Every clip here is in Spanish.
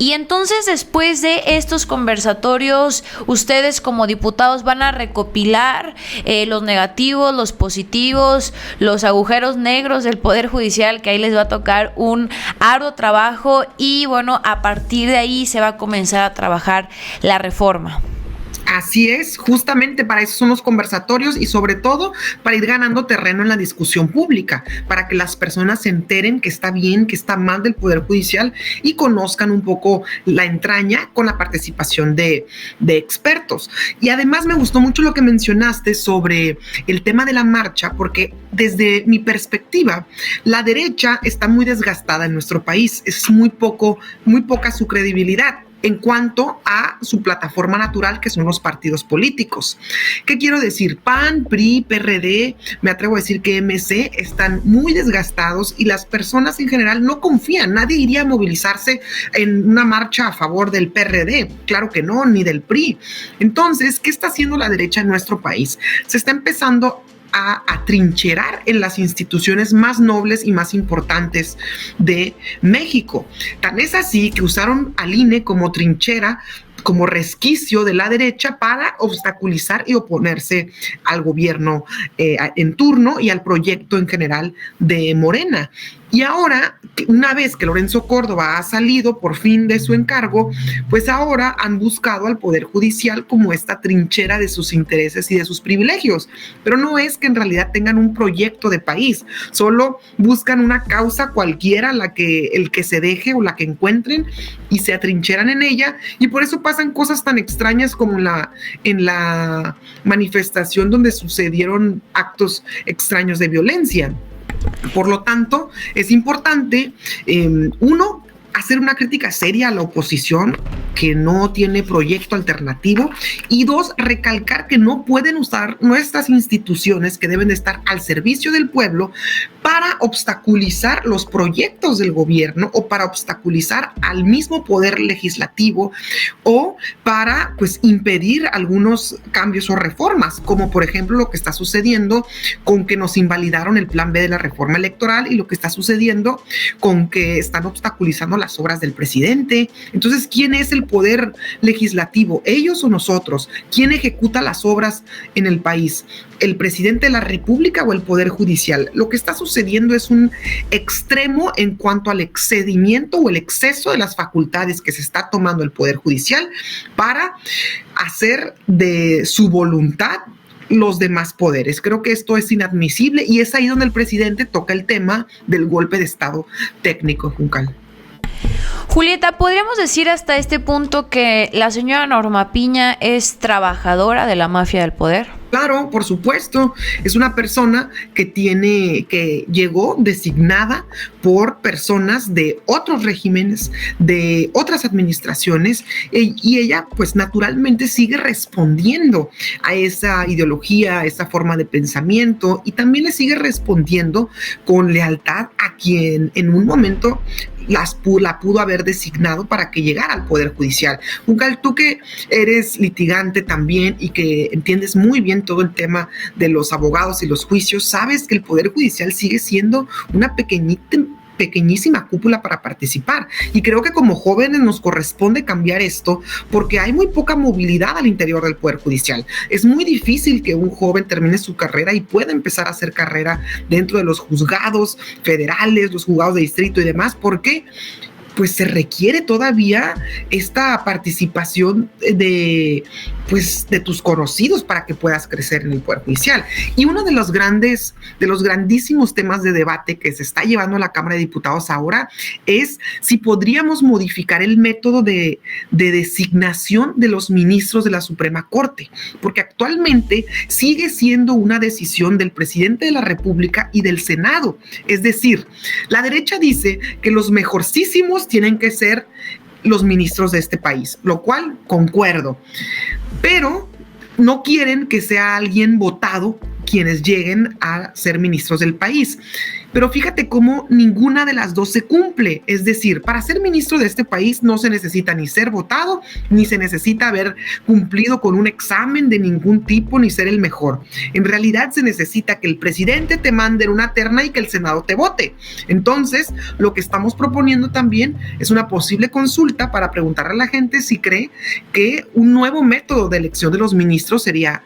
Y entonces, después de estos conversatorios, ustedes como diputados van a recopilar los negativos, los positivos, los agujeros negros del Poder Judicial, que ahí les va a tocar un arduo trabajo, y bueno, a partir de ahí se va a comenzar a trabajar la reforma. Así es, justamente para eso son los conversatorios y sobre todo para ir ganando terreno en la discusión pública, para que las personas se enteren que está bien, que está mal del Poder Judicial y conozcan un poco la entraña con la participación de expertos. Y además me gustó mucho lo que mencionaste sobre el tema de la marcha, porque desde mi perspectiva, la derecha está muy desgastada en nuestro país, es muy poca su credibilidad en cuanto a su plataforma natural, que son los partidos políticos. ¿Qué quiero decir? PAN, PRI, PRD, me atrevo a decir que MC están muy desgastados y las personas en general no confían. Nadie iría a movilizarse en una marcha a favor del PRD, claro que no, ni del PRI. Entonces, ¿qué está haciendo la derecha en nuestro país? Se está empezando a atrincherar en las instituciones más nobles y más importantes de México. Tan es así que usaron al INE como trinchera, como resquicio de la derecha para obstaculizar y oponerse al gobierno en turno y al proyecto en general de Morena. Y ahora, una vez que Lorenzo Córdoba ha salido por fin de su encargo, pues ahora han buscado al Poder Judicial como esta trinchera de sus intereses y de sus privilegios. Pero no es que en realidad tengan un proyecto de país, solo buscan una causa cualquiera, el que se deje o la que encuentren, y se atrincheran en ella, y por eso pasan cosas tan extrañas como en la manifestación donde sucedieron actos extraños de violencia. Por lo tanto, es importante, uno, hacer una crítica seria a la oposición que no tiene proyecto alternativo, y dos, recalcar que no pueden usar nuestras instituciones, que deben de estar al servicio del pueblo, para obstaculizar los proyectos del gobierno o para obstaculizar al mismo poder legislativo o para impedir algunos cambios o reformas, como por ejemplo lo que está sucediendo con que nos invalidaron el plan B de la reforma electoral y lo que está sucediendo con que están obstaculizando las obras del presidente. Entonces, ¿quién es el poder legislativo? ¿Ellos o nosotros? ¿Quién ejecuta las obras en el país? ¿El presidente de la República o el Poder Judicial? Lo que está sucediendo es un extremo en cuanto al excedimiento o el exceso de las facultades que se está tomando el Poder Judicial para hacer de su voluntad los demás poderes. Creo que esto es inadmisible y es ahí donde el presidente toca el tema del golpe de Estado técnico, Juncal. Julieta, ¿podríamos decir hasta este punto que la señora Norma Piña es trabajadora de la mafia del poder? Claro, por supuesto, es una persona que llegó designada por personas de otros regímenes, de otras administraciones, y ella pues naturalmente sigue respondiendo a esa ideología, a esa forma de pensamiento, y también le sigue respondiendo con lealtad a quien en un momento la pudo haber designado para que llegara al Poder Judicial. Juncal, tú que eres litigante también y que entiendes muy bien todo el tema de los abogados y los juicios, sabes que el Poder Judicial sigue siendo una pequeñísima cúpula para participar, y creo que como jóvenes nos corresponde cambiar esto porque hay muy poca movilidad al interior del Poder Judicial. Es muy difícil que un joven termine su carrera y pueda empezar a hacer carrera dentro de los juzgados federales, los juzgados de distrito y demás, porque pues se requiere todavía esta participación de tus conocidos para que puedas crecer en el Poder Judicial. Y uno de los grandísimos temas de debate que se está llevando a la Cámara de Diputados ahora es si podríamos modificar el método de designación de los ministros de la Suprema Corte, porque actualmente sigue siendo una decisión del presidente de la República y del Senado. Es decir, la derecha dice que los mejorcísimos tienen que ser los ministros de este país, lo cual concuerdo, pero no quieren que sea alguien votado quienes lleguen a ser ministros del país. Pero fíjate cómo ninguna de las dos se cumple. Es decir, para ser ministro de este país no se necesita ni ser votado, ni se necesita haber cumplido con un examen de ningún tipo, ni ser el mejor. En realidad se necesita que el presidente te mande en una terna y que el Senado te vote. Entonces, lo que estamos proponiendo también es una posible consulta para preguntarle a la gente si cree que un nuevo método de elección de los ministros sería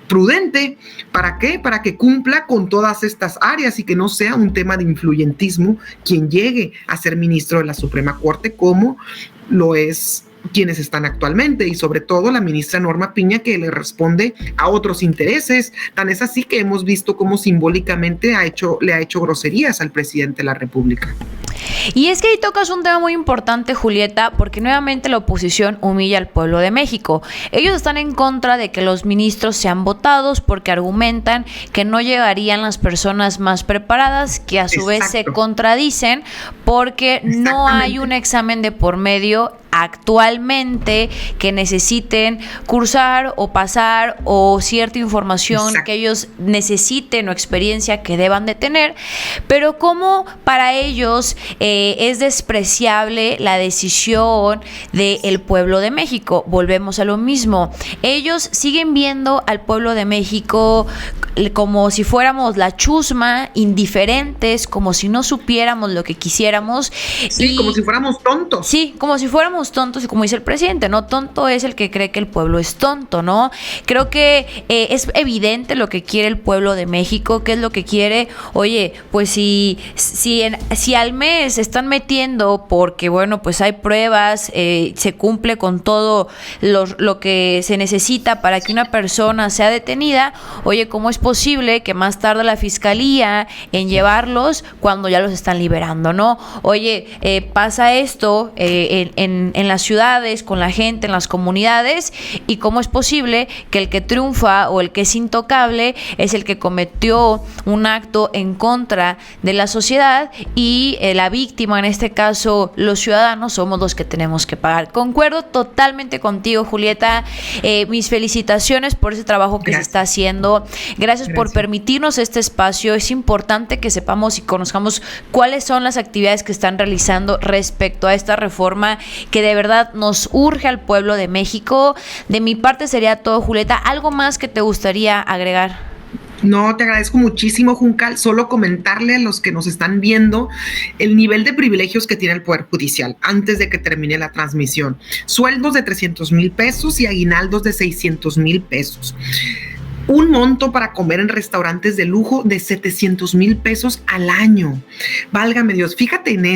prudente. ¿Para qué? Para que cumpla con todas estas áreas y que no sea un tema de influyentismo quien llegue a ser ministro de la Suprema Corte, como lo es quienes están actualmente, y sobre todo la ministra Norma Piña, que le responde a otros intereses. Tan es así que hemos visto cómo simbólicamente le ha hecho groserías al presidente de la República. Y es que ahí tocas un tema muy importante, Julieta, porque nuevamente la oposición humilla al pueblo de México. Ellos están en contra de que los ministros sean votados porque argumentan que no llegarían las personas más preparadas, que a su vez se contradicen porque no hay un examen de por medio actualmente que necesiten cursar o pasar, o cierta información que ellos necesiten o experiencia que deban de tener. Pero como para ellos es despreciable la decisión del pueblo de México. Volvemos a lo mismo. Ellos siguen viendo al pueblo de México como si fuéramos la chusma, indiferentes, como si no supiéramos lo que quisiéramos. Sí, como si fuéramos tontos. Sí, como si fuéramos tontos, y como dice el presidente, ¿no? Tonto es el que cree que el pueblo es tonto, ¿no? Creo que es evidente lo que quiere el pueblo de México. ¿Qué es lo que quiere? Oye, pues si al mes se están metiendo porque, bueno, pues hay pruebas, se cumple con todo lo que se necesita para que una persona sea detenida, oye, ¿cómo es posible que más tarde la fiscalía en llevarlos cuando ya los están liberando, ¿no? Oye, pasa esto en las ciudades, con la gente, en las comunidades, y cómo es posible que el que triunfa o el que es intocable es el que cometió un acto en contra de la sociedad, y la víctima, en este caso los ciudadanos, somos los que tenemos que pagar. Concuerdo totalmente contigo, Julieta. Mis felicitaciones por ese trabajo que se está haciendo. Gracias por permitirnos este espacio. Es importante que sepamos y conozcamos cuáles son las actividades que están realizando respecto a esta reforma que de verdad nos urge al pueblo de México. De mi parte sería todo, Julieta. ¿Algo más que te gustaría agregar? No, te agradezco muchísimo, Juncal. Solo comentarle a los que nos están viendo el nivel de privilegios que tiene el Poder Judicial antes de que termine la transmisión. Sueldos de 300,000 pesos y aguinaldos de 600,000 pesos. Un monto para comer en restaurantes de lujo de 700,000 pesos al año. Válgame Dios, fíjate en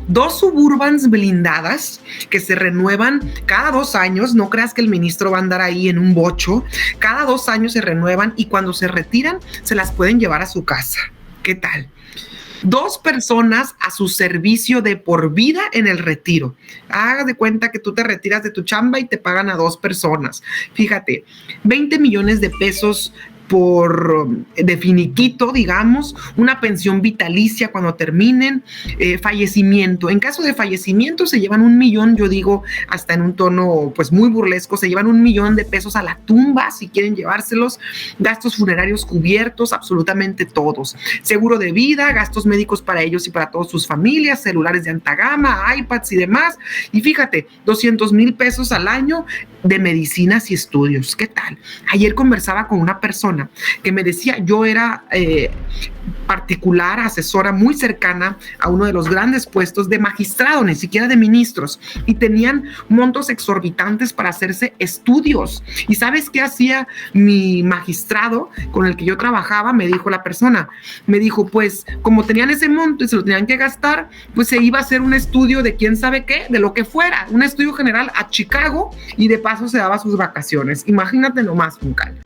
2 Suburbans blindadas que se renuevan cada 2 años. No creas que el ministro va a andar ahí en un bocho. Cada 2 años se renuevan y cuando se retiran se las pueden llevar a su casa. ¿Qué tal? 2 personas a su servicio de por vida en el retiro. Hagas de cuenta que tú te retiras de tu chamba y te pagan a 2 personas. Fíjate, 20 millones de pesos de finiquito, digamos, una pensión vitalicia cuando terminen, fallecimiento. En caso de fallecimiento se llevan 1,000,000, yo digo, hasta en un tono pues muy burlesco, se llevan 1,000,000 de pesos a la tumba si quieren llevárselos, gastos funerarios cubiertos, absolutamente todos. Seguro de vida, gastos médicos para ellos y para todas sus familias, celulares de alta gama, iPads y demás. Y fíjate, 200,000 pesos al año de medicinas y estudios. ¿Qué tal? Ayer conversaba con una persona que me decía, yo era particular, asesora muy cercana a uno de los grandes puestos de magistrado, ni siquiera de ministros, y tenían montos exorbitantes para hacerse estudios. ¿Y sabes qué hacía mi magistrado con el que yo trabajaba? Me dijo la persona, me dijo, pues como tenían ese monto y se lo tenían que gastar, pues se iba a hacer un estudio de quién sabe qué, de lo que fuera, un estudio general a Chicago, y de paso se daba sus vacaciones. Imagínate nomás, Juncal.